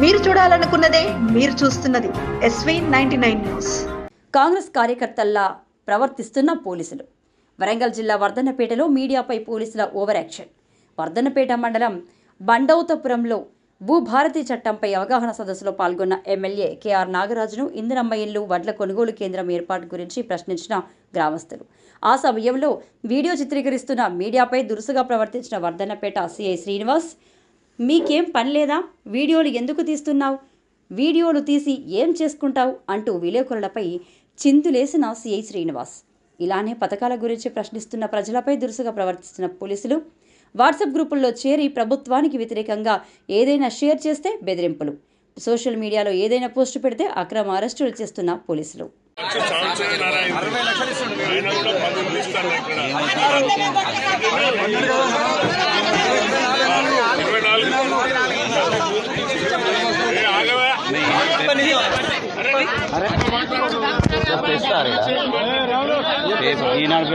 మీరు చూడాలనుకున్నదే మీరు చూస్తున్నది SV99 న్యూస్. కాంగ్రెస్ కార్యకర్తల్లా ప్రవర్తిస్తున్న పోలీసులు. వరంగల్ జిల్లా వర్ధన్నపేటలో మీడియాపై పోలీసుల ఓవర్ యాక్షన్. వర్ధన్నపేట మండలం బండౌతపురంలో భూభారతి చట్టంపై అవగాహన సదస్సులో పాల్గొన్న ఎమ్మెల్యే కేఆర్ నాగరాజును ఇందిరమ్మ ఇల్లు వడ్ల కొనుగోలు కేంద్రం ఏర్పాటు గురించి ప్రశ్నించిన గ్రామస్తులు. ఆ సమయంలో వీడియో చిత్రీకరిస్తున్న మీడియాపై దురుసుగా ప్రవర్తించిన వర్ధన్నపేట సిఐ శ్రీనివాస్, మీకేం పని లేదా, వీడియోలు ఎందుకు తీస్తున్నావు, వీడియోలు తీసి ఏం చేసుకుంటావు అంటూ విలేకరులపై చిందులేసిన సిఐ శ్రీనివాస్. ఇలానే పథకాల గురించి ప్రశ్నిస్తున్న ప్రజలపై దురుసుగా ప్రవర్తిస్తున్న పోలీసులు. వాట్సాప్ గ్రూపుల్లో చేరి ప్రభుత్వానికి వ్యతిరేకంగా ఏదైనా షేర్ చేస్తే బెదిరింపులు. సోషల్ మీడియాలో ఏదైనా పోస్టు పెడితే అక్రమ అరెస్టులు చేస్తున్న పోలీసులు. ఈనాడు